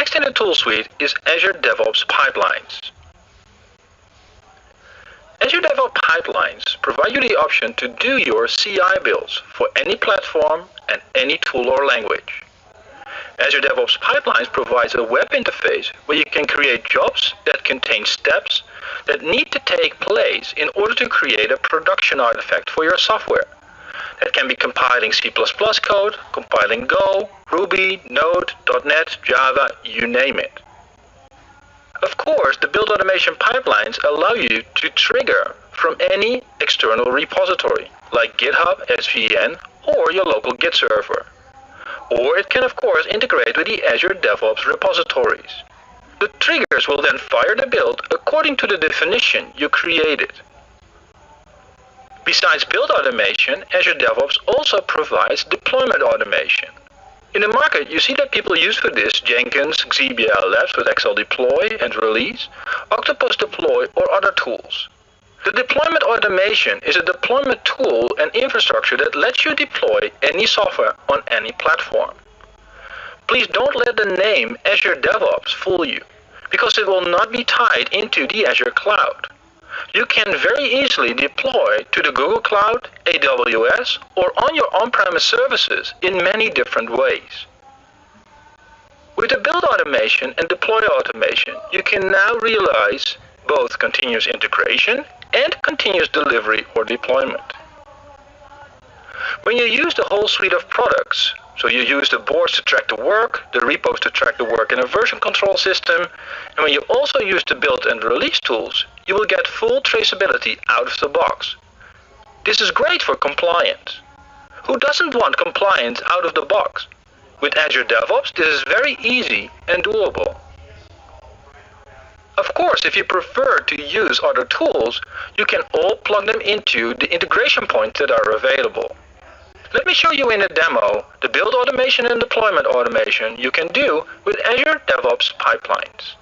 Next in the tool suite is Azure DevOps Pipelines. Azure DevOps Pipelines provide you the option to do your CI builds for any platform and any tool or language. Azure DevOps Pipelines provides a web interface where you can create jobs that contain steps that need to take place in order to create a production artifact for your software. That can be compiling C++ code, compiling Go, Ruby, Node, .NET, Java, you name it. Of course, the build automation pipelines allow you to trigger from any external repository, like GitHub, SVN, or your local Git server. Or it can of course integrate with the Azure DevOps repositories. The triggers will then fire the build according to the definition you created. Besides build automation, Azure DevOps also provides deployment automation. In the market, you see that people use for this Jenkins, XBL Labs with XL Deploy and Release, Octopus Deploy, or other tools. The deployment automation is a deployment tool and infrastructure that lets you deploy any software on any platform. Please don't let the name Azure DevOps fool you, because it will not be tied into the Azure cloud. You can very easily deploy to the Google Cloud, AWS, or on your on-premise services in many different ways. With the build automation and deploy automation, you can now realize both continuous integration and continuous delivery or deployment. When you use the whole suite of products, so you use the boards to track the work, the repos to track the work in a version control system, and when you also use the build and release tools, you will get full traceability out of the box. This is great for compliance. Who doesn't want compliance out of the box? With Azure DevOps, this is very easy and doable. Of course, if you prefer to use other tools, you can all plug them into the integration points that are available. Let me show you in a demo the build automation and deployment automation you can do with Azure DevOps Pipelines.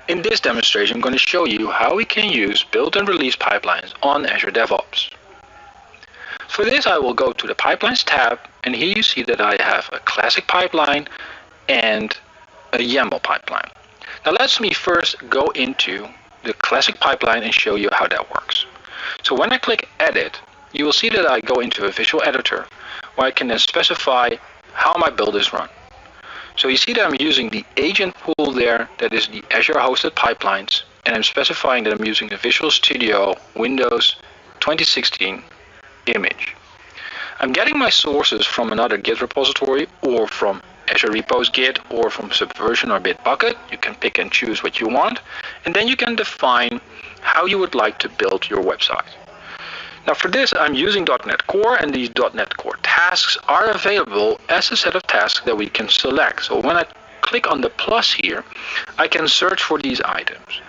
In this demonstration, I'm going to show you how we can use build and release pipelines on Azure DevOps. For this, I will go to the Pipelines tab, and here you see that I have a classic pipeline and a YAML pipeline. Now let me first go into the classic pipeline and show you how that works. So when I click Edit, you will see that I go into a visual editor where I can then specify how my build is run. So you see that I'm using the agent pool there, that is the Azure hosted pipelines, and I'm specifying that I'm using the Visual Studio Windows 2016 image. I'm getting my sources from another Git repository or from Azure Repos Git or from Subversion or Bitbucket. You can pick and choose what you want, and then you can define how you would like to build your website. Now for this, I'm using .NET Core, and these .NET Core tasks are available as a set of tasks that we can select. So when I click on the plus here, I can search for these items.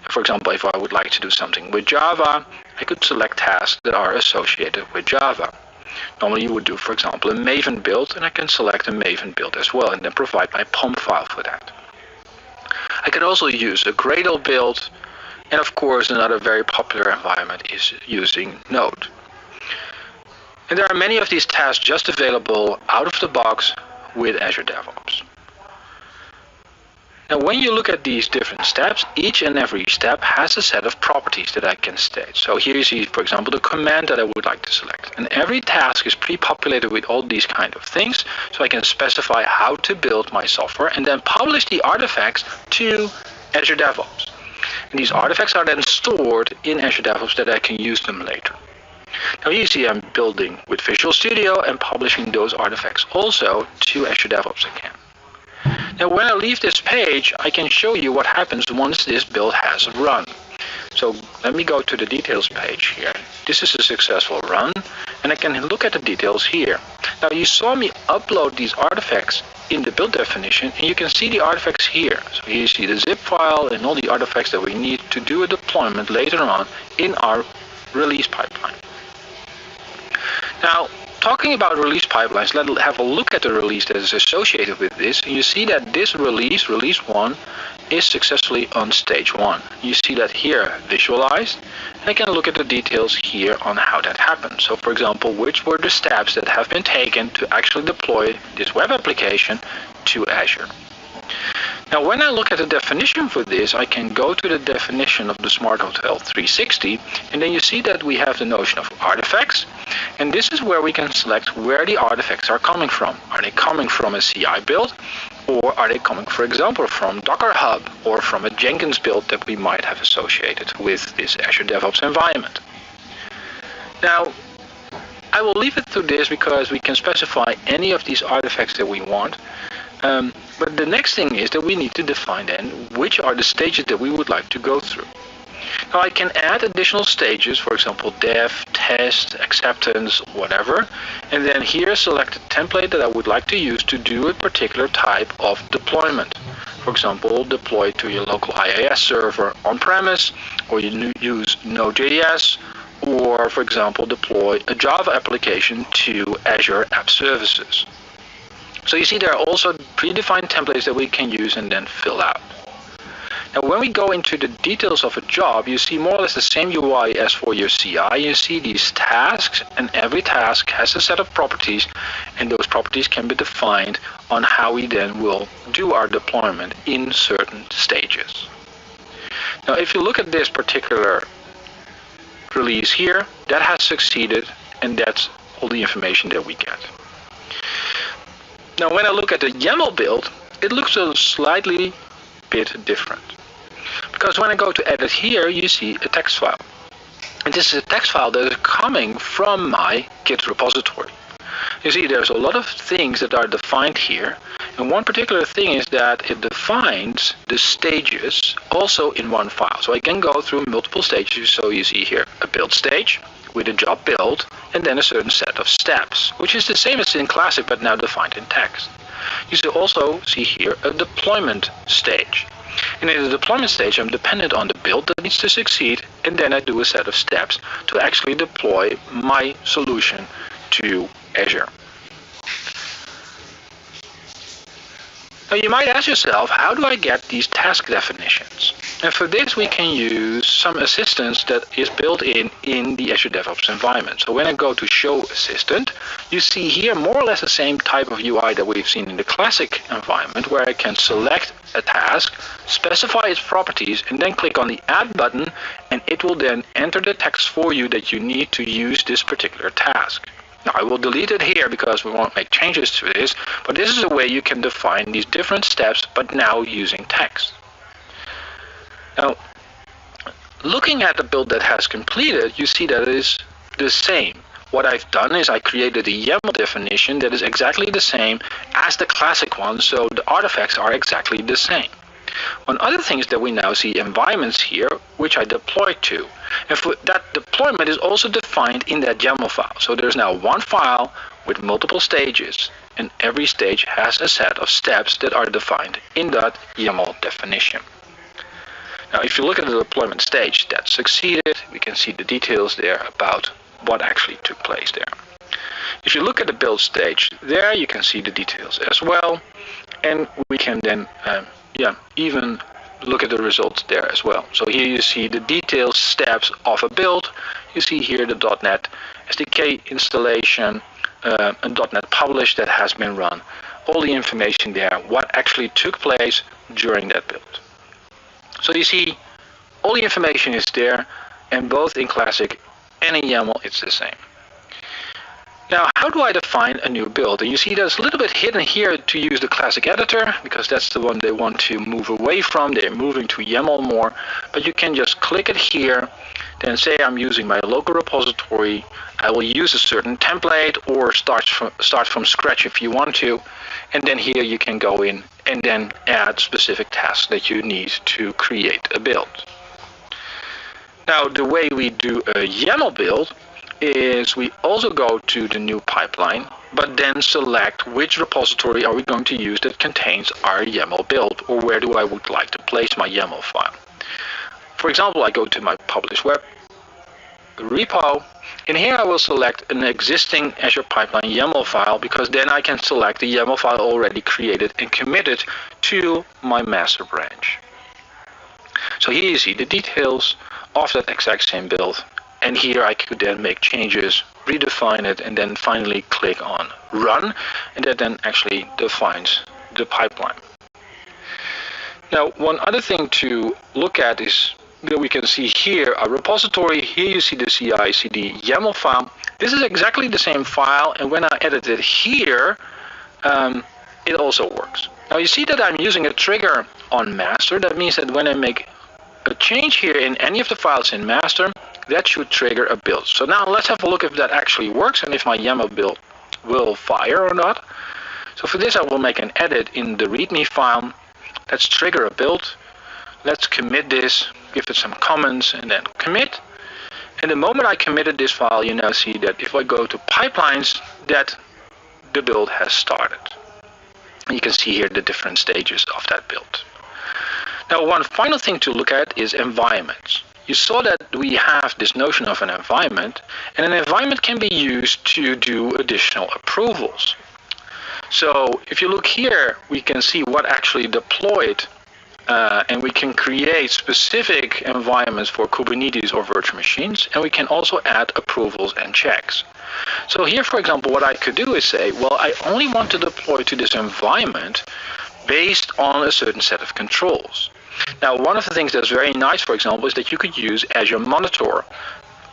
For example, if I would like to do something with Java, I could select tasks that are associated with Java. Normally you would do, for example, a Maven build, and I can select a Maven build as well and then provide my POM file for that. I could also use a Gradle build, and of course another very popular environment is using Node. And there are many of these tasks just available out of the box with Azure DevOps. Now when you look at these different steps, each and every step has a set of properties that I can state. So here you see, for example, the command that I would like to select. And every task is pre-populated with all these kind of things, so I can specify how to build my software and then publish the artifacts to Azure DevOps. And these artifacts are then stored in Azure DevOps that I can use them later. Now you see I'm building with Visual Studio and publishing those artifacts also to Azure DevOps again. Now when I leave this page, I can show you what happens once this build has run. So let me go to the details page here. This is a successful run, and I can look at the details here. Now you saw me upload these artifacts in the build definition, and you can see the artifacts here. So here you see the zip file and all the artifacts that we need to do a deployment later on in our release pipeline. Now, talking about release pipelines, let's have a look at the release that is associated with this. And you see that this release 1, is successfully on stage 1. You see that here visualized, I can look at the details here on how that happened. So for example, which were the steps that have been taken to actually deploy this web application to Azure. Now when I look at the definition for this, I can go to the definition of the Smart Hotel 360, and then you see that we have the notion of artifacts, and this is where we can select where the artifacts are coming from. Are they coming from a CI build, or are they coming, for example, from Docker Hub or from a Jenkins build that we might have associated with this Azure DevOps environment? Now, I will leave it to this because we can specify any of these artifacts that we want. But the next thing is that we need to define then which are the stages that we would like to go through. Now I can add additional stages, for example dev, test, acceptance, whatever, and then here select a template that I would like to use to do a particular type of deployment. For example, deploy to your local IaaS server on-premise, or you use Node.js, or for example deploy a Java application to Azure App Services. So you see there are also predefined templates that we can use and then fill out. Now when we go into the details of a job, you see more or less the same UI as for your CI. You see these tasks, and every task has a set of properties, and those properties can be defined on how we then will do our deployment in certain stages. Now if you look at this particular release here, that has succeeded, and that's all the information that we get. Now when I look at the YAML build, it looks a slightly bit different. Because when I go to edit here, you see a text file. And this is a text file that is coming from my Git repository. You see there's a lot of things that are defined here. And one particular thing is that it defines the stages also in one file. So I can go through multiple stages. So you see here a build stage with a job build, and then a certain set of steps, which is the same as in Classic but now defined in text. You should also see here a deployment stage. And in the deployment stage, I'm dependent on the build that needs to succeed, and then I do a set of steps to actually deploy my solution to Azure. Now you might ask yourself, how do I get these task definitions? And for this we can use some assistance that is built in the Azure DevOps environment. So when I go to Show Assistant, you see here more or less the same type of UI that we've seen in the Classic environment, where I can select a task, specify its properties, and then click on the Add button, and it will then enter the text for you that you need to use this particular task. Now I will delete it here because we won't make changes to this, but this is a way you can define these different steps, but now using text. Now, looking at the build that has completed, you see that it is the same. What I've done is I created a YAML definition that is exactly the same as the Classic one, so the artifacts are exactly the same. One other thing is that we now see environments here, which I deploy to. And for that deployment is also defined in that YAML file. So there's now one file with multiple stages, and every stage has a set of steps that are defined in that YAML definition. Now if you look at the deployment stage that succeeded, we can see the details there about what actually took place there. If you look at the build stage there, you can see the details as well, and we can then even look at the results there as well. So here you see the detailed steps of a build. You see here the .NET SDK installation, a .NET publish that has been run. All the information there, what actually took place during that build. So you see all the information is there, and both in Classic and in YAML it's the same. Now, how do I define a new build? And you see there's a little bit hidden here to use the Classic editor, because that's the one they want to move away from. They're moving to YAML more. But you can just click it here, then say I'm using my local repository. I will use a certain template, or start from scratch if you want to. And then here you can go in and then add specific tasks that you need to create a build. Now, the way we do a YAML build is we also go to the new pipeline, but then select which repository are we going to use that contains our YAML build, or where do I would like to place my YAML file. For example, I go to my published web repo, and here I will select an existing Azure Pipeline YAML file, because then I can select the YAML file already created and committed to my master branch. So here you see the details of that exact same build. And here I could then make changes, redefine it, and then finally click on run, and that then actually defines the pipeline. Now, one other thing to look at is that we can see here a repository. Here you see the CI/CD YAML file. This is exactly the same file, and when I edit it here, it also works. Now you see that I'm using a trigger on master. That means that when I make a change here in any of the files in master, that should trigger a build. So now let's have a look if that actually works and if my YAML build will fire or not. So for this I will make an edit in the README file. Let's trigger a build. Let's commit this, give it some comments, and then commit. And the moment I committed this file, you now see that if I go to pipelines, that the build has started. And you can see here the different stages of that build. Now, one final thing to look at is environments. You saw that we have this notion of an environment, and an environment can be used to do additional approvals. So if you look here, we can see what actually deployed, and we can create specific environments for Kubernetes or virtual machines, and we can also add approvals and checks. So here, for example, what I could do is say, well, I only want to deploy to this environment based on a certain set of controls. Now, one of the things that's very nice, for example, is that you could use Azure Monitor.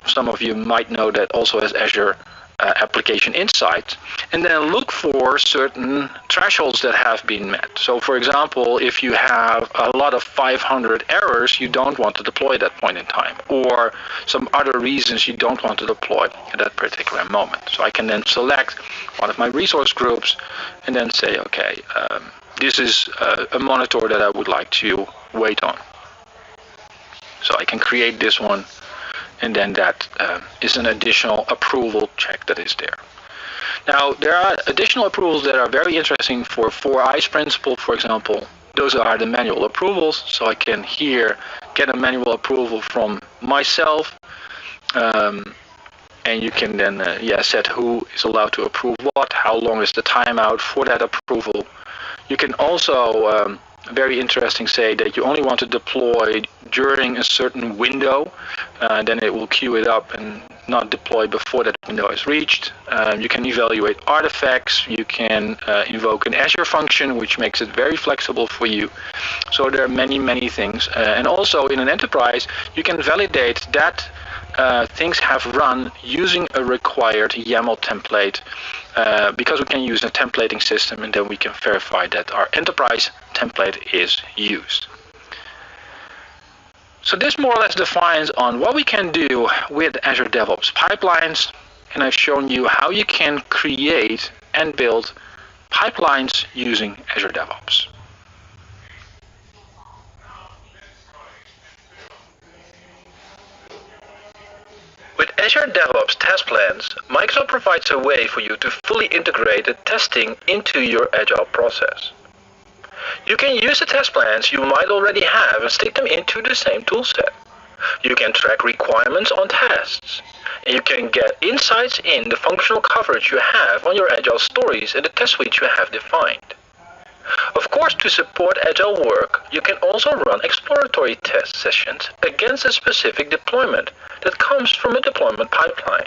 Some of you might know that also as Azure Application Insight, and then look for certain thresholds that have been met. So, for example, if you have a lot of 500 errors, you don't want to deploy at that point in time, or some other reasons you don't want to deploy at that particular moment. So I can then select one of my resource groups and then say, okay, this is a monitor that I would like to wait on. So I can create this one, and then that is an additional approval check that is there. Now, there are additional approvals that are very interesting for 4I's principle, for example. Those are the manual approvals. So I can here get a manual approval from myself, and you can then set who is allowed to approve what, how long is the timeout for that approval. You can also, very interesting, say that you only want to deploy during a certain window, then it will queue it up and not deploy before that window is reached. You can evaluate artifacts. You can invoke an Azure function, which makes it very flexible for you. So there are many, many things. And also in an enterprise, you can validate that things have run using a required YAML template, because we can use a templating system, and then we can verify that our enterprise template is used. So this more or less defines on what we can do with Azure DevOps pipelines, and I've shown you how you can create and build pipelines using Azure DevOps. With Azure DevOps test plans, Microsoft provides a way for you to fully integrate the testing into your Agile process. You can use the test plans you might already have and stick them into the same toolset. You can track requirements on tests, and you can get insights in the functional coverage you have on your Agile stories and the test suite you have defined. Of course, to support Agile work, you can also run exploratory test sessions against a specific deployment that comes from a deployment pipeline.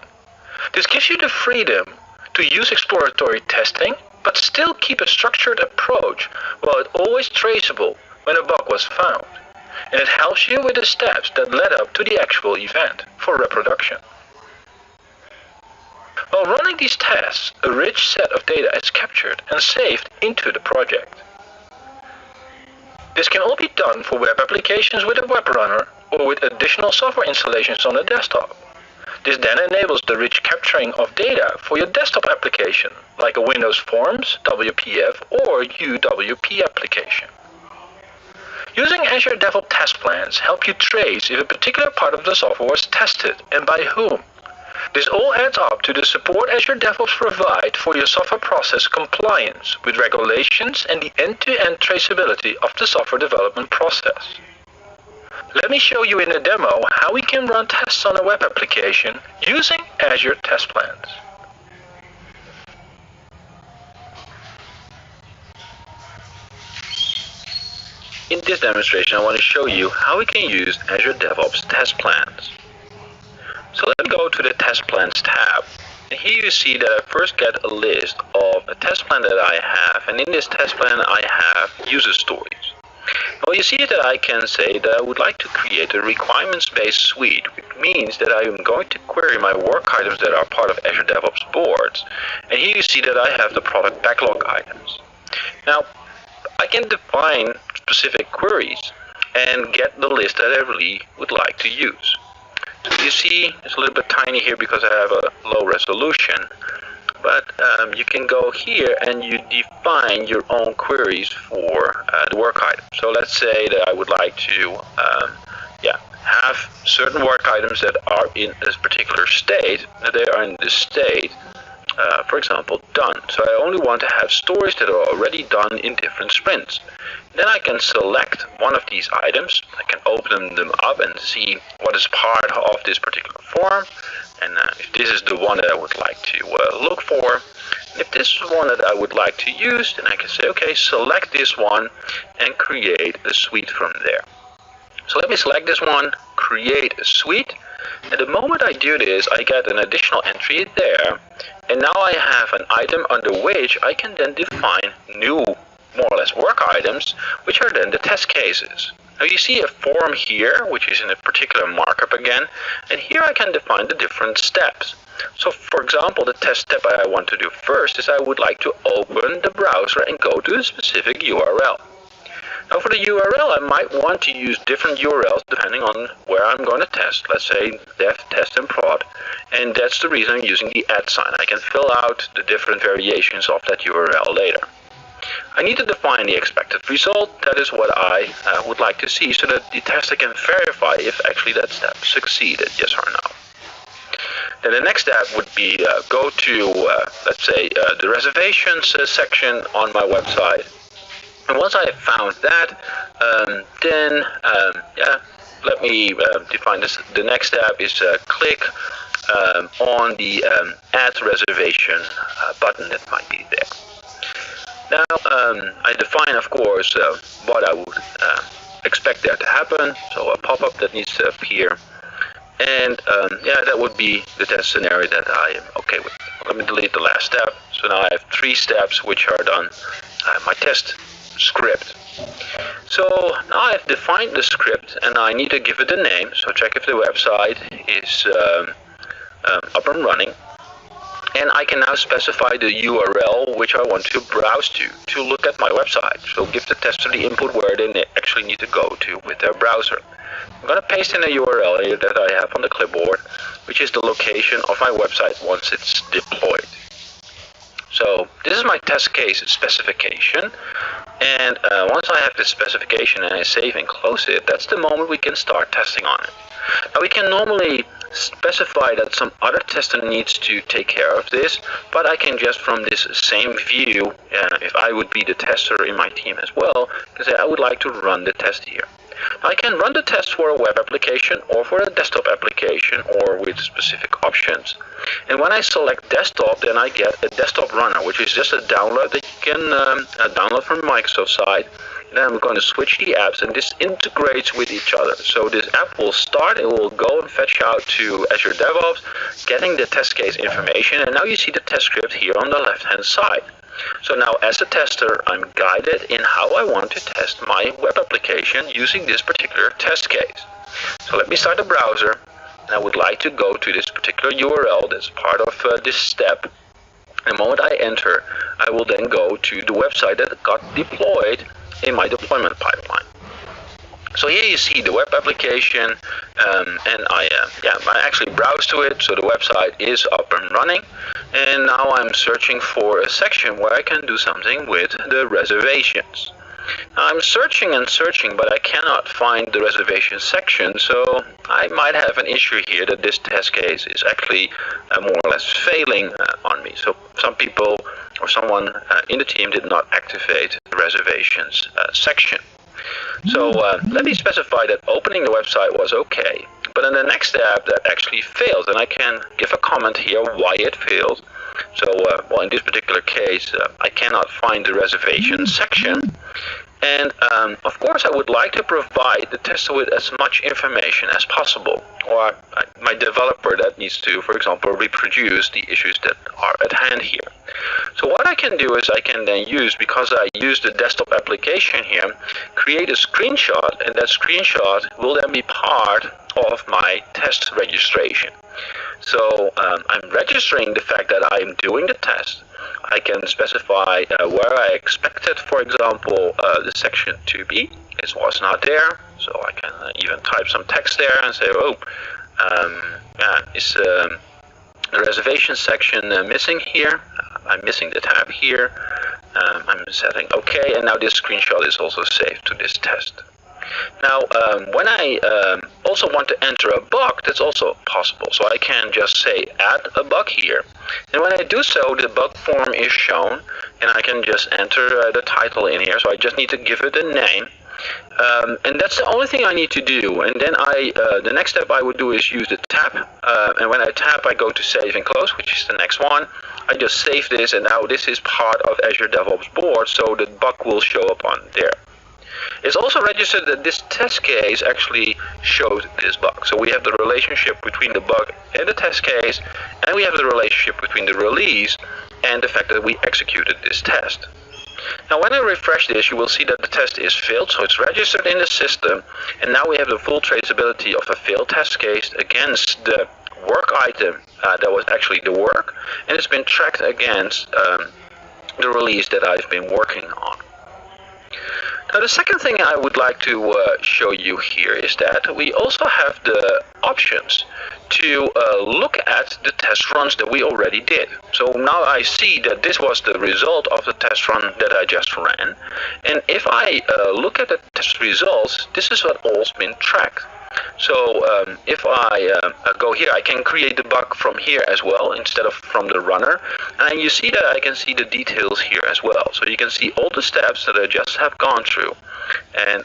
This gives you the freedom to use exploratory testing, but still keep a structured approach while it's always traceable when a bug was found. And it helps you with the steps that led up to the actual event for reproduction. While running these tests, a rich set of data is captured and saved into the project. This can all be done for web applications with a web runner or with additional software installations on a desktop. This then enables the rich capturing of data for your desktop application, like a Windows Forms, WPF, or UWP application. Using Azure DevOps test plans help you trace if a particular part of the software was tested and by whom. This all adds up to the support Azure DevOps provide for your software process compliance with regulations and the end-to-end traceability of the software development process. Let me show you in a demo how we can run tests on a web application using Azure test plans. In this demonstration, I want to show you how we can use Azure DevOps test plans. So let me go to the test plans tab. And here you see that I first get a list of a test plan that I have, and in this test plan I have user stories. Now you see that I can say that I would like to create a requirements-based suite, which means that I am going to query my work items that are part of Azure DevOps boards. And here you see that I have the product backlog items. Now I can define specific queries and get the list that I really would like to use. So you see it's a little bit tiny here because I have a low resolution, but you can go here and you define your own queries for the work item. So let's say that I would like to have certain work items that are in this particular state, that they are in this state, for example, done. So I only want to have stories that are already done in different sprints. Then I can select one of these items. I can open them up and see what is part of this particular form. And if this is the one that I would like to look for, and if this is one that I would like to use, then I can say, okay, select this one and create a suite from there. So let me select this one, create a suite. And the moment I do this, I get an additional entry there. And now I have an item under which I can then define new, more or less, work items, which are then the test cases. Now you see a form here, which is in a particular markup again, and here I can define the different steps. So for example, the test step I want to do first is I would like to open the browser and go to a specific URL. Now for the URL, I might want to use different URLs depending on where I'm going to test. Let's say dev, test, and prod. And that's the reason I'm using the @ sign. I can fill out the different variations of that URL later. I need to define the expected result. That is what I would like to see so that the tester can verify if actually that step succeeded, yes or no. Then the next step would be go to, let's say, the reservations section on my website. And once I have found that, let me define this. The next step is click on the add reservation button that might be there. Now I define, of course, what I would expect there to happen. So a pop-up that needs to appear, and that would be the test scenario that I am okay with. Let me delete the last step. So now I have 3 steps which are done. My test script. So now I've defined the script and I need to give it a name. So check if the website is up and running. And I can now specify the URL which I want to browse to look at my website. So give the tester the input where they actually need to go to with their browser. I'm going to paste in a URL here that I have on the clipboard, which is the location of my website once it's deployed. So this is my test case specification, and once I have this specification and I save and close it, that's the moment we can start testing on it. Now we can normally specify that some other tester needs to take care of this, but I can just from this same view, if I would be the tester in my team as well, can say I would like to run the test here. I can run the test for a web application or for a desktop application or with specific options. And when I select desktop, then I get a desktop runner, which is just a download that you can download from Microsoft side. And then I'm going to switch the apps, and this integrates with each other. So this app will start, it will go and fetch out to Azure DevOps, getting the test case information, and now you see the test script here on the left-hand side. So now as a tester, I'm guided in how I want to test my web application using this particular test case. So let me start the browser, and I would like to go to this particular URL that's part of this step. And the moment I enter, I will then go to the website that got deployed in my deployment pipeline. So here you see the web application, and I actually browse to it, so the website is up and running. And now I'm searching for a section where I can do something with the reservations. Now I'm searching and searching, but I cannot find the reservation section, so I might have an issue here that this test case is actually more or less failing on me. So some people or someone in the team did not activate the reservations section. So let me specify that opening the website was okay, but in the next step that actually failed, and I can give a comment here why it failed. So, well, in this particular case, I cannot find the reservation section, And of course, I would like to provide the tester with as much information as possible, or my developer that needs to, for example, reproduce the issues that are at hand here. So what I can do is I can then use, because I use the desktop application here, create a screenshot, and that screenshot will then be part of my test registration. So I'm registering the fact that I'm doing the test. I can specify where I expected, for example, the section to be. It was not there, so I can even type some text there and say, oh, is the reservation section missing here? I'm missing the tab here. I'm setting OK, and now this screenshot is also saved to this test. Now, when I also want to enter a bug, that's also possible. So I can just say add a bug here. And when I do so, the bug form is shown, and I can just enter the title in here. So I just need to give it a name. And that's the only thing I need to do. And then the next step I would do is use the tab. And when I tap, I go to save and close, which is the next one. I just save this, and now this is part of Azure DevOps board, so the bug will show up on there. It's also registered that this test case actually shows this bug. So we have the relationship between the bug and the test case, and we have the relationship between the release and the fact that we executed this test. Now when I refresh this, you will see that the test is failed, so it's registered in the system, and now we have the full traceability of a failed test case against the work item that was actually the work, and it's been tracked against the release that I've been working on. Now the second thing I would like to show you here is that we also have the options to look at the test runs that we already did. So now I see that this was the result of the test run that I just ran. And if I look at the test results, this is what all's been tracked. So if I go here, I can create the bug from here as well instead of from the runner. And you see that I can see the details here as well. So you can see all the steps that I just have gone through. And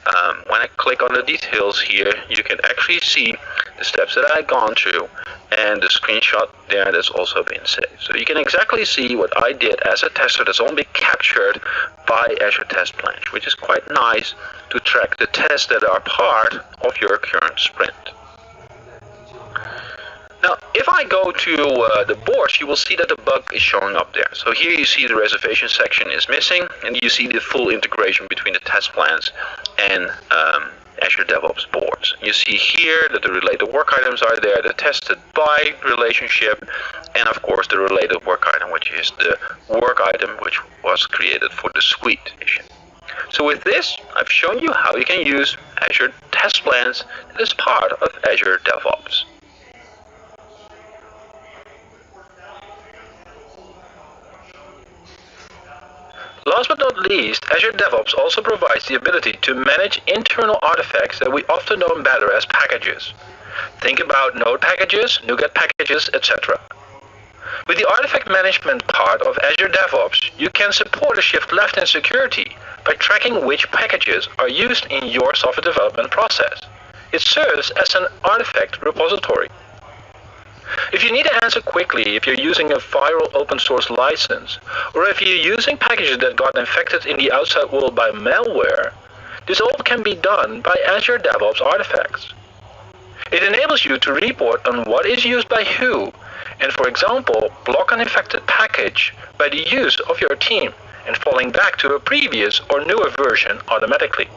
when I click on the details here, you can actually see the steps that I've gone through and the screenshot there that's also been saved. So you can exactly see what I did as a tester that's only captured by Azure Test Bench, which is quite nice to track the tests that are part of your current sprint. Now, if I go to the boards, you will see that the bug is showing up there. So here you see the reservation section is missing, and you see the full integration between the test plans and Azure DevOps boards. You see here that the related work items are there, the tested by relationship, and of course the related work item, which is the work item which was created for the suite edition. So with this, I've shown you how you can use Azure Test Plans as part of Azure DevOps. Last but not least, Azure DevOps also provides the ability to manage internal artifacts that we often know better as packages. Think about node packages, NuGet packages, etc. With the artifact management part of Azure DevOps, you can support a shift left in security by tracking which packages are used in your software development process. It serves as an artifact repository. If you need to answer quickly if you're using a viral open source license, or if you're using packages that got infected in the outside world by malware, this all can be done by Azure DevOps artifacts. It enables you to report on what is used by who, and for example, block an infected package by the use of your team and falling back to a previous or newer version automatically.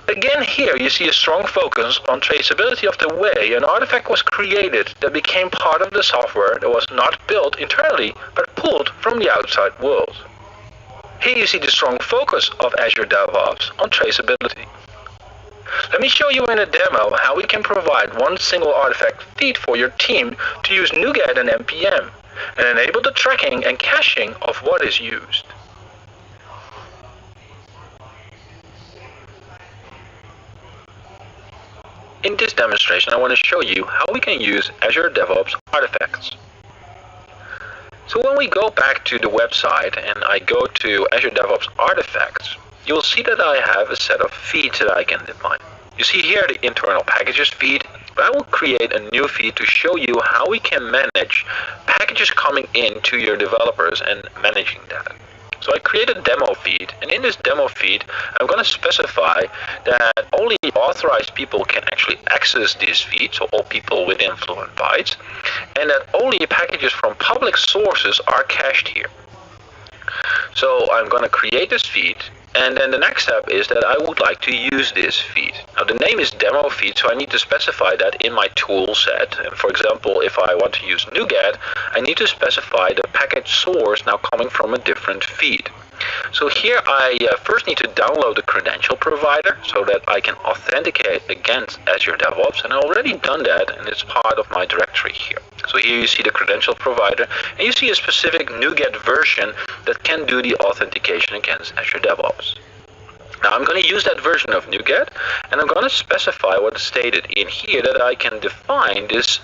Again, here you see a strong focus on traceability of the way an artifact was created that became part of the software that was not built internally but pulled from the outside world. Here you see the strong focus of Azure DevOps on traceability. Let me show you in a demo how we can provide one single artifact feed for your team to use NuGet and NPM and enable the tracking and caching of what is used. In this demonstration, I want to show you how we can use Azure DevOps artifacts. So when we go back to the website and I go to Azure DevOps artifacts, you'll see that I have a set of feeds that I can define. You see here the internal packages feed, but I will create a new feed to show you how we can manage packages coming in to your developers and managing that. So I create a demo feed, and in this demo feed, I'm going to specify that only authorized people can actually access this feed, so all people within Fluent Bytes, and that only packages from public sources are cached here. So I'm going to create this feed, and then the next step is that I would like to use this feed. Now the name is demo feed, so I need to specify that in my tool set. And for example, if I want to use NuGet, I need to specify the package source now coming from a different feed. So here I first need to download the credential provider so that I can authenticate against Azure DevOps, and I've already done that, and it's part of my directory here. So here you see the credential provider, and you see a specific NuGet version that can do the authentication against Azure DevOps. Now I'm going to use that version of NuGet, and I'm going to specify what is stated in here, that I can define this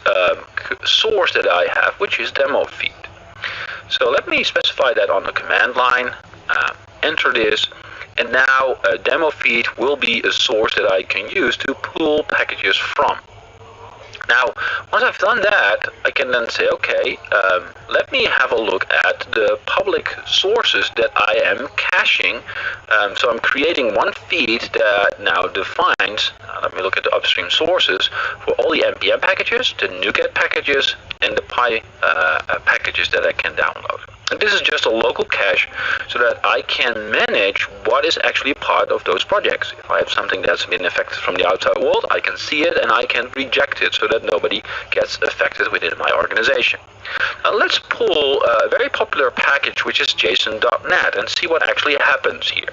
source that I have, which is demo feed. So let me specify that on the command line, enter this, and now a demo feed will be a source that I can use to pull packages from. Now, once I've done that, I can then say, okay, let me have a look at the public sources that I am caching. So I'm creating one feed that now defines, let me look at the upstream sources, for all the npm packages, the NuGet packages, and the Py packages that I can download. And this is just a local cache so that I can manage what is actually part of those projects. If I have something that's been affected from the outside world, I can see it and I can reject it so that nobody gets affected within my organization. Now let's pull a very popular package, which is JSON.NET, and see what actually happens here.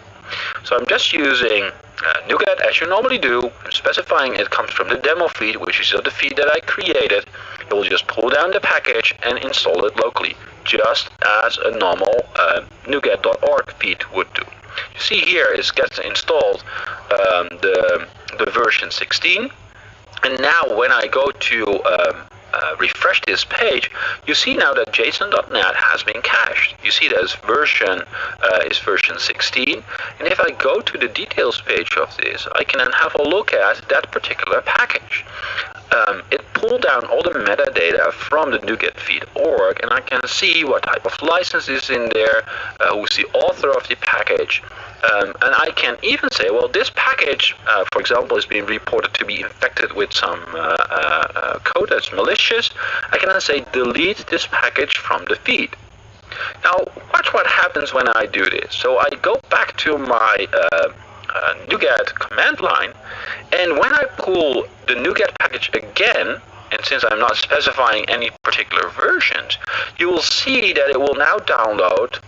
So I'm just using NuGet as you normally do, and specifying it comes from the demo feed, which is the feed that I created. It will just pull down the package and install it locally, just as a normal NuGet.org feed would do. You see here it gets installed the version 16, and now when I go to refresh this page, you see now that JSON.NET has been cached. You see that version is version 16, and if I go to the details page of this, I can then have a look at that particular package. It pulled down all the metadata from the NuGet feed org, and I can see what type of license is in there, who's the author of the package, and I can even say, well, this package, for example, is being reported to be infected with some code that's malicious. I can then say delete this package from the feed. Now, watch what happens when I do this. So I go back to my NuGet command line, and when I pull the NuGet package again, and since I'm not specifying any particular versions, you will see that it will now download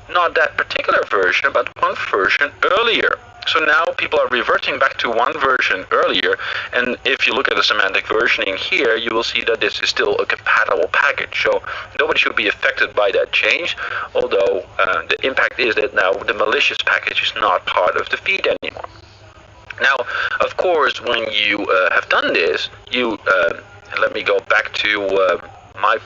not that particular version, but one version earlier. So now people are reverting back to one version earlier, and if you look at the semantic versioning here, you will see that this is still a compatible package. So nobody should be affected by that change, although the impact is that now the malicious package is not part of the feed anymore. Now, of course, when you have done this, you let me go back to my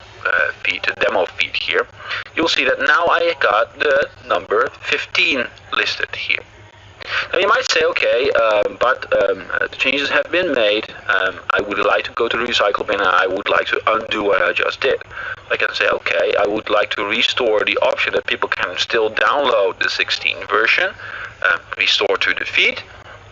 feed, the demo feed here. You'll see that now I got the number 15 listed here. Now you might say, okay, but the changes have been made. I would like to go to the recycle bin, and I would like to undo what I just did. I can say, okay, I would like to restore the option that people can still download the 16 version, restore to the feed.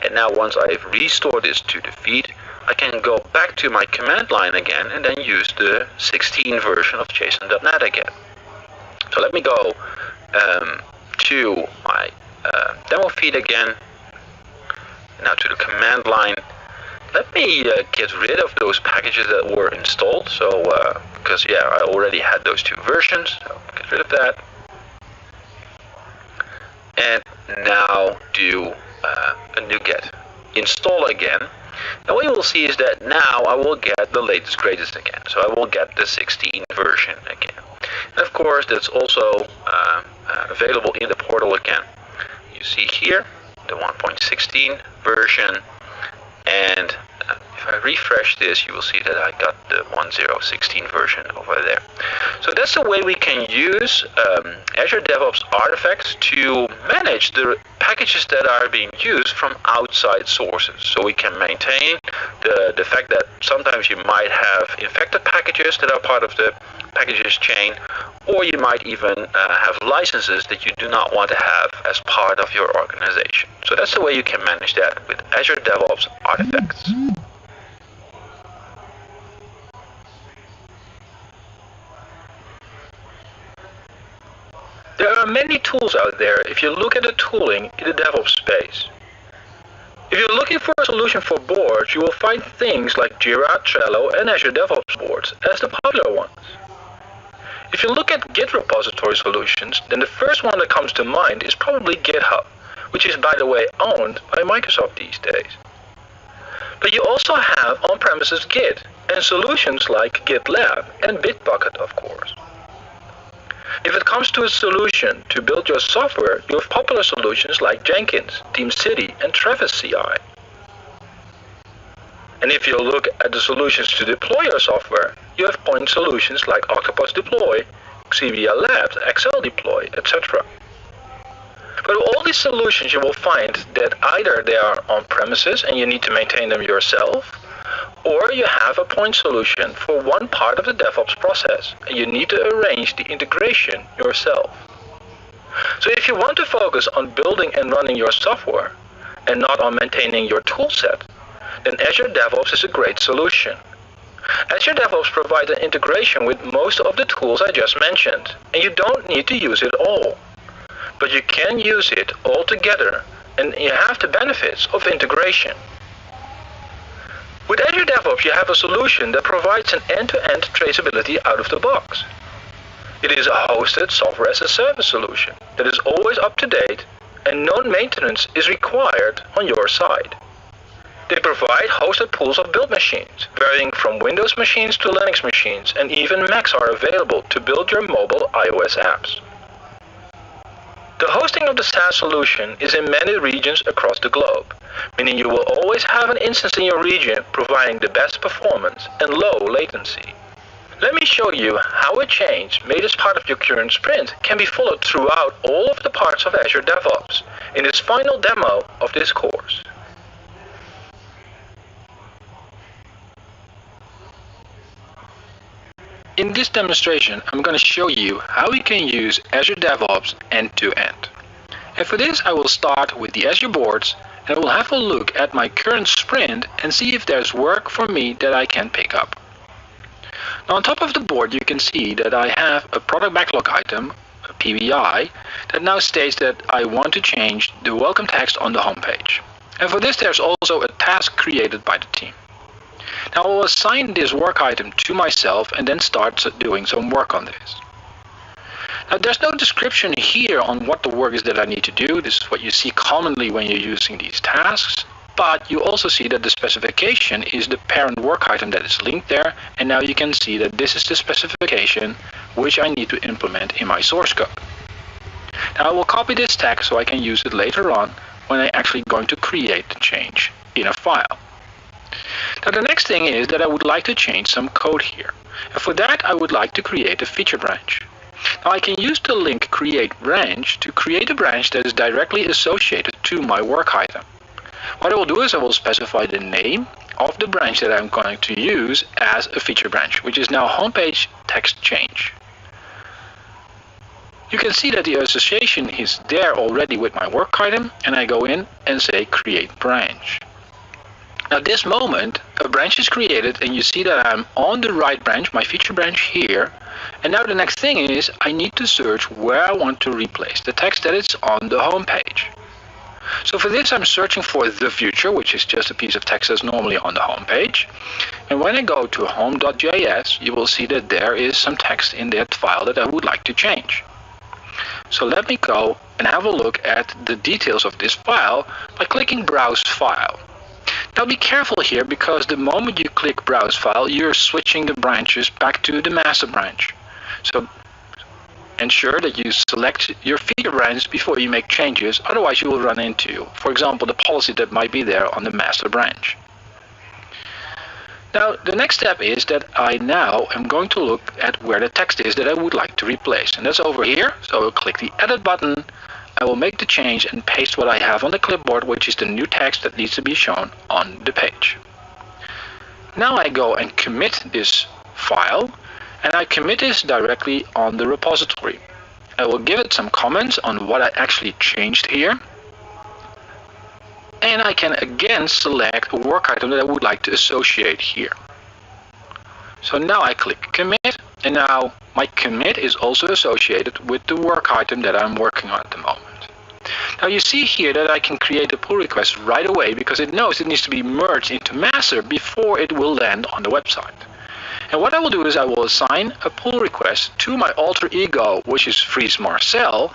And now once I've restored this to the feed, I can go back to my command line again and then use the 16 version of JSON.NET again. So let me go to my demo feed again, now to the command line. Let me get rid of those packages that were installed, so because yeah, I already had those two versions, so get rid of that. And now do a NuGet install again. And what you will see is that now I will get the latest greatest again. So I will get the 16 version again. And of course, that's also available in the portal again. You see here the 1.16 version, and if I refresh this, you will see that I got the 1.0.16 version over there. So that's the way we can use Azure DevOps artifacts to manage the packages that are being used from outside sources. So we can maintain the fact that sometimes you might have infected packages that are part of the packages chain, or you might even have licenses that you do not want to have as part of your organization. So that's the way you can manage that with Azure DevOps artifacts. There are many tools out there if you look at the tooling in the DevOps space. If you're looking for a solution for boards, you will find things like Jira, Trello, and Azure DevOps boards as the popular ones. If you look at Git repository solutions, then the first one that comes to mind is probably GitHub, which is, by the way, owned by Microsoft these days. But you also have on-premises Git and solutions like GitLab and Bitbucket, of course. If it comes to a solution to build your software, you have popular solutions like Jenkins, TeamCity, and Travis CI. And if you look at the solutions to deploy your software, you have point solutions like Octopus Deploy, Xivia Labs, Excel Deploy, etc. But all these solutions you will find that either they are on-premises and you need to maintain them yourself, or you have a point solution for one part of the DevOps process and you need to arrange the integration yourself. So if you want to focus on building and running your software and not on maintaining your toolset, then Azure DevOps is a great solution. Azure DevOps provides an integration with most of the tools I just mentioned, and you don't need to use it all. But you can use it all together, and you have the benefits of integration. With Azure DevOps, you have a solution that provides an end-to-end traceability out of the box. It is a hosted software as a service solution that is always up to date, and no maintenance is required on your side. They provide hosted pools of build machines, varying from Windows machines to Linux machines, and even Macs are available to build your mobile iOS apps. The hosting of the SaaS solution is in many regions across the globe, meaning you will always have an instance in your region providing the best performance and low latency. Let me show you how a change made as part of your current sprint can be followed throughout all of the parts of Azure DevOps in this final demo of this course. In this demonstration, I'm going to show you how we can use Azure DevOps end-to-end. And for this, I will start with the Azure boards, and I will have a look at my current sprint and see if there's work for me that I can pick up. Now, on top of the board, you can see that I have a product backlog item, a PBI, that now states that I want to change the welcome text on the homepage. And for this, there's also a task created by the team. Now I will assign this work item to myself and then start doing some work on this. Now there's no description here on what the work is that I need to do. This is what you see commonly when you're using these tasks. But you also see that the specification is the parent work item that is linked there. And now you can see that this is the specification which I need to implement in my source code. Now I will copy this tag so I can use it later on when I'm actually going to create the change in a file. Now the next thing is that I would like to change some code here. And for that I would like to create a feature branch. Now I can use the link create branch to create a branch that is directly associated to my work item. What I will do is I will specify the name of the branch that I'm going to use as a feature branch, which is now homepage text change. You can see that the association is there already with my work item, and I go in and say create branch. Now this moment, a branch is created and you see that I'm on the right branch, my feature branch here. And now the next thing is I need to search where I want to replace the text that is on the home page. So for this I'm searching for the future, which is just a piece of text that's normally on the home page. And when I go to home.js, you will see that there is some text in that file that I would like to change. So let me go and have a look at the details of this file by clicking Browse File. Now be careful here, because the moment you click Browse File, you're switching the branches back to the master branch. So ensure that you select your feature branch before you make changes, otherwise you will run into, for example, the policy that might be there on the master branch. Now the next step is that I now am going to look at where the text is that I would like to replace, and that's over here. So I'll click the Edit button, I will make the change and paste what I have on the clipboard, which is the new text that needs to be shown on the page. Now I go and commit this file, and I commit this directly on the repository. I will give it some comments on what I actually changed here. And I can again select a work item that I would like to associate here. So now I click commit, and now my commit is also associated with the work item that I'm working on at the moment. Now you see here that I can create a pull request right away because it knows it needs to be merged into master before it will land on the website. And what I will do is I will assign a pull request to my alter ego, which is Fries Marcel,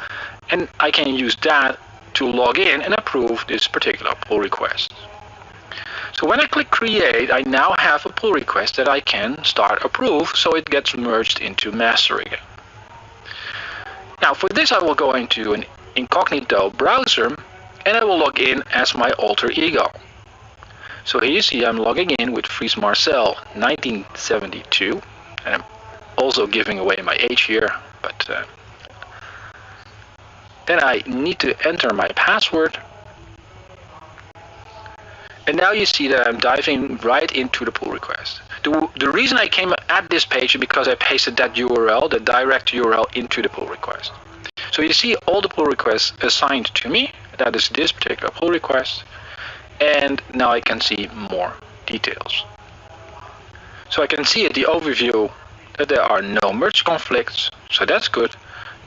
and I can use that to log in and approve this particular pull request. So when I click create, I now have a pull request that I can start approve, so it gets merged into master again. Now for this I will go into an incognito browser and I will log in as my alter ego. So here you see I'm logging in with Fries Marcel 1972, and I'm also giving away my age here, but then I need to enter my password. And now you see that I'm diving right into the pull request. The reason I came at this page is because I pasted that URL, the direct URL, into the pull request. So you see all the pull requests assigned to me. That is this particular pull request. And now I can see more details. So I can see at the overview that there are no merge conflicts, so that's good.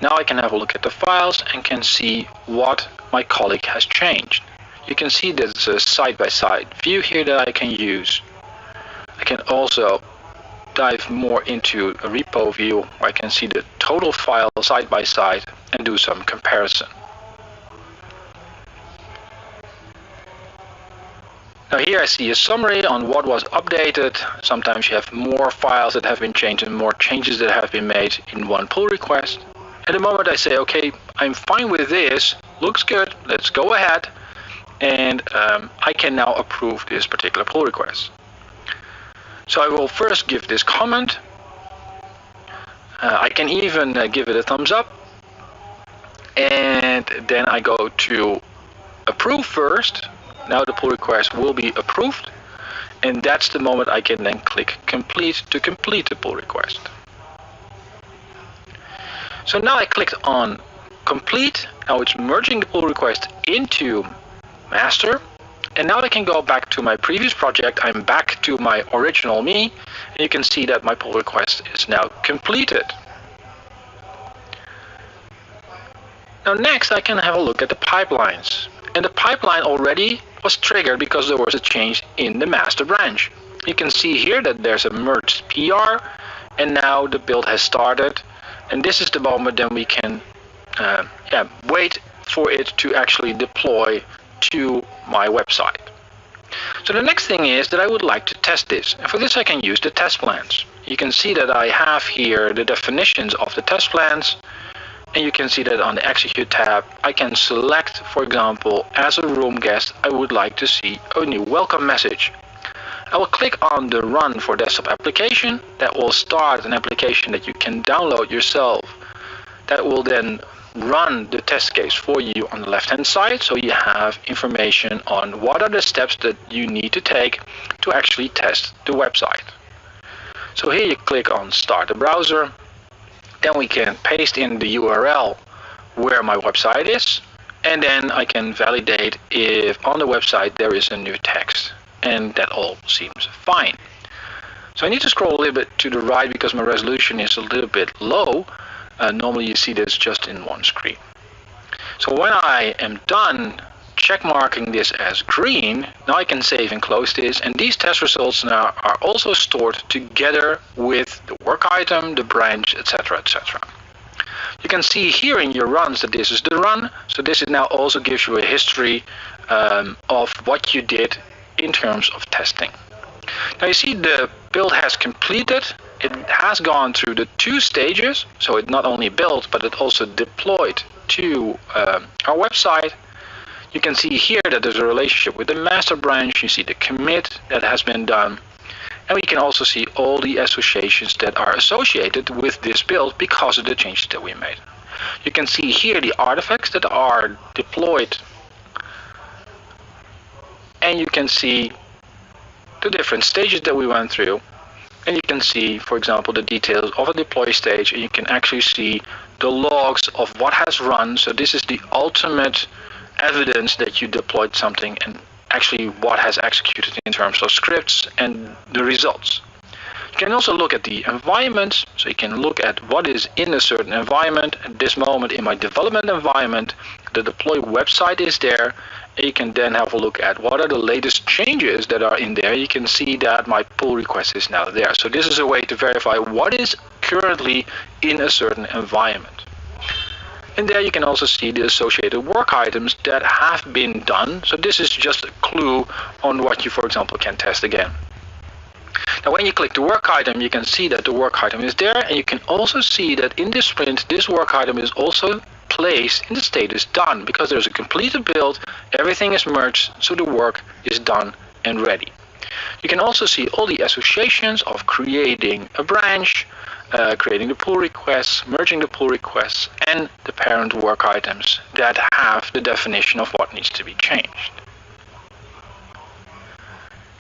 Now I can have a look at the files and can see what my colleague has changed. You can see there's a side-by-side view here that I can use. I can also dive more into a repo view where I can see the total file side by side and do some comparison. Now here I see a summary on what was updated. Sometimes you have more files that have been changed and more changes that have been made in one pull request. At the moment I say, okay, I'm fine with this, looks good, let's go ahead, and I can now approve this particular pull request. So I will first give this comment. I can even give it a thumbs up, and then I go to approve first. Now the pull request will be approved, and that's the moment I can then click complete to complete the pull request. So now I clicked on complete. Now it's merging the pull request into master, and now I can go back to my previous project. I'm back to my original me, and you can see that my pull request is now completed. Now next I can have a look at the pipelines, and the pipeline already was triggered because there was a change in the master branch. You can see here that there's a merged PR, and now the build has started, and this is the moment then we can wait for it to actually deploy to my website. So the next thing is that I would like to test this, and for this I can use the test plans. You can see that I have here the definitions of the test plans, and you can see that on the execute tab I can select, for example, as a room guest I would like to see a new welcome message. I will click on the run for desktop application. That will start an application that you can download yourself. That will then run the test case for you on the left hand side, so you have information on what are the steps that you need to take to actually test the website. So here you click on start the browser, then we can paste in the URL where my website is, and then I can validate if on the website there is a new text, and that all seems fine. So I need to scroll a little bit to the right because my resolution is a little bit low. Normally you see this just in one screen. So when I am done check marking this as green, now I can save and close this, and these test results now are also stored together with the work item, the branch, etc., etc. You can see here in your runs that this is the run, so this now also gives you a history of what you did in terms of testing. Now you see the build has completed. It has gone through the 2 stages, so it not only built but it also deployed to our website. You can see here that there's a relationship with the master branch. You see the commit that has been done, and we can also see all the associations that are associated with this build because of the changes that we made. You can see here the artifacts that are deployed, and you can see the different stages that we went through. And you can see, for example, the details of a deploy stage, and you can actually see the logs of what has run. So this is the ultimate evidence that you deployed something, and actually what has executed in terms of scripts and the results. You can also look at the environment, so you can look at what is in a certain environment. At this moment in my development environment, the deploy website is there, and you can then have a look at what are the latest changes that are in there. You can see that my pull request is now there. So this is a way to verify what is currently in a certain environment. And there you can also see the associated work items that have been done. So this is just a clue on what you, for example, can test again. Now when you click the work item, you can see that the work item is there, and you can also see that in this sprint, this work item is also placed in the status done, because there's a completed build, everything is merged, so the work is done and ready. You can also see all the associations of creating a branch, creating the pull requests, merging the pull requests, and the parent work items that have the definition of what needs to be changed.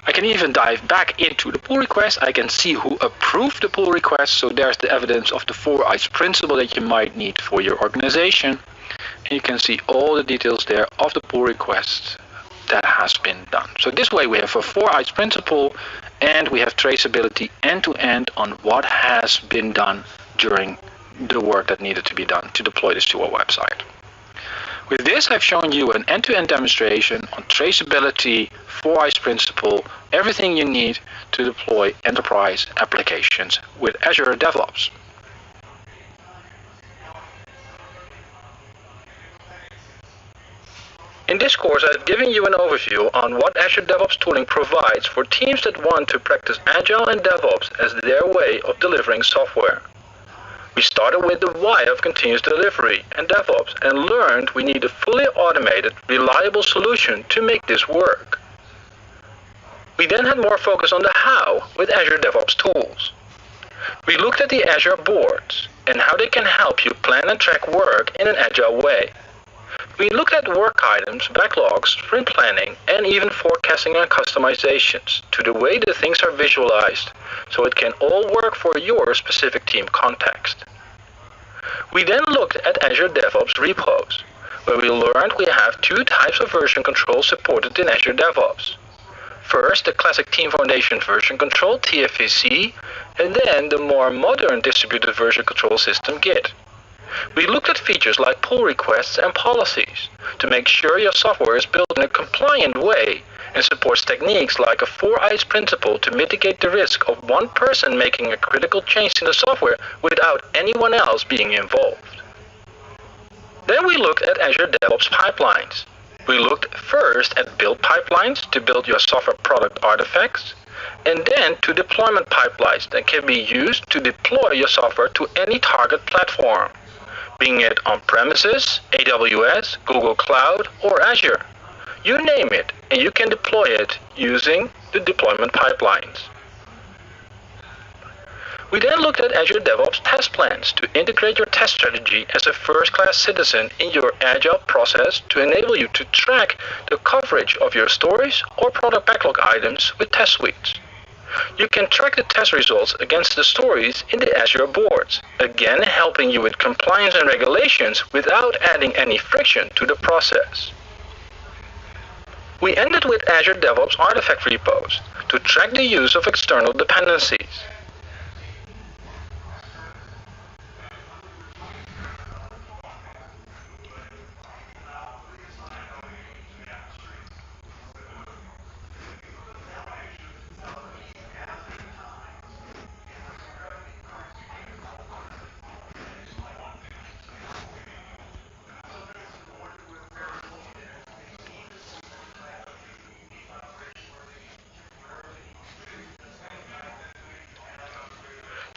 I can even dive back into the pull request. I can see who approved the pull request, so there's the evidence of the 4 I's principle that you might need for your organization. And you can see all the details there of the pull request that has been done. So this way we have a 4 I's principle, and we have traceability end-to-end on what has been done during the work that needed to be done to deploy this to our website. With this, I've shown you an end-to-end demonstration on traceability, 4 I's principle, everything you need to deploy enterprise applications with Azure DevOps. In this course, I've given you an overview on what Azure DevOps tooling provides for teams that want to practice Agile and DevOps as their way of delivering software. We started with the why of continuous delivery and DevOps and learned we need a fully automated, reliable solution to make this work. We then had more focus on the how with Azure DevOps tools. We looked at the Azure boards and how they can help you plan and track work in an agile way. We looked at work items, backlogs, sprint planning, and even forecasting and customizations to the way the things are visualized, so it can all work for your specific team context. We then looked at Azure DevOps repos, where we learned we have 2 types of version control supported in Azure DevOps. First, the classic Team Foundation version control, TFVC, and then the more modern distributed version control system, Git. We looked at features like pull requests and policies to make sure your software is built in a compliant way and supports techniques like a 4 I's principle to mitigate the risk of one person making a critical change in the software without anyone else being involved. Then we looked at Azure DevOps pipelines. We looked first at build pipelines to build your software product artifacts, and then to deployment pipelines that can be used to deploy your software to any target platform, being it on-premises, AWS, Google Cloud, or Azure. You name it, and you can deploy it using the deployment pipelines. We then looked at Azure DevOps test plans to integrate your test strategy as a first-class citizen in your agile process to enable you to track the coverage of your stories or product backlog items with test suites. You can track the test results against the stories in the Azure boards, again helping you with compliance and regulations without adding any friction to the process. We ended with Azure DevOps artifact repos to track the use of external dependencies.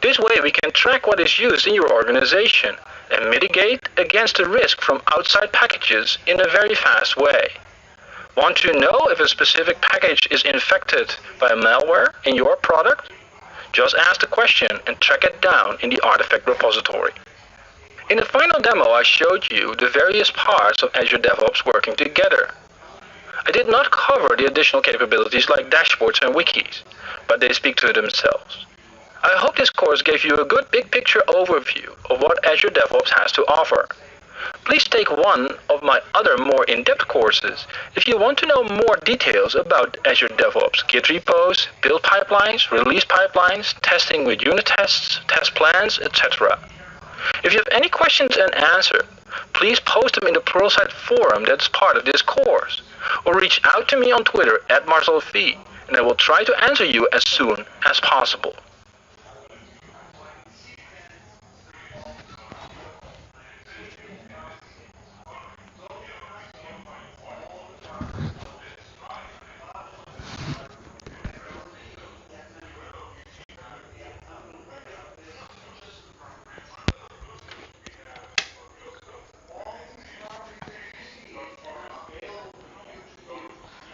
This way we can track what is used in your organization and mitigate against the risk from outside packages in a very fast way. Want to know if a specific package is infected by malware in your product? Just ask the question and track it down in the artifact repository. In the final demo, I showed you the various parts of Azure DevOps working together. I did not cover the additional capabilities like dashboards and wikis, but they speak to themselves. I hope this course gave you a good big picture overview of what Azure DevOps has to offer. Please take one of my other more in-depth courses if you want to know more details about Azure DevOps, Git repos, build pipelines, release pipelines, testing with unit tests, test plans, etc. If you have any questions and answers, please post them in the Pluralsight forum that's part of this course, or reach out to me on Twitter @MarcelV, and I will try to answer you as soon as possible.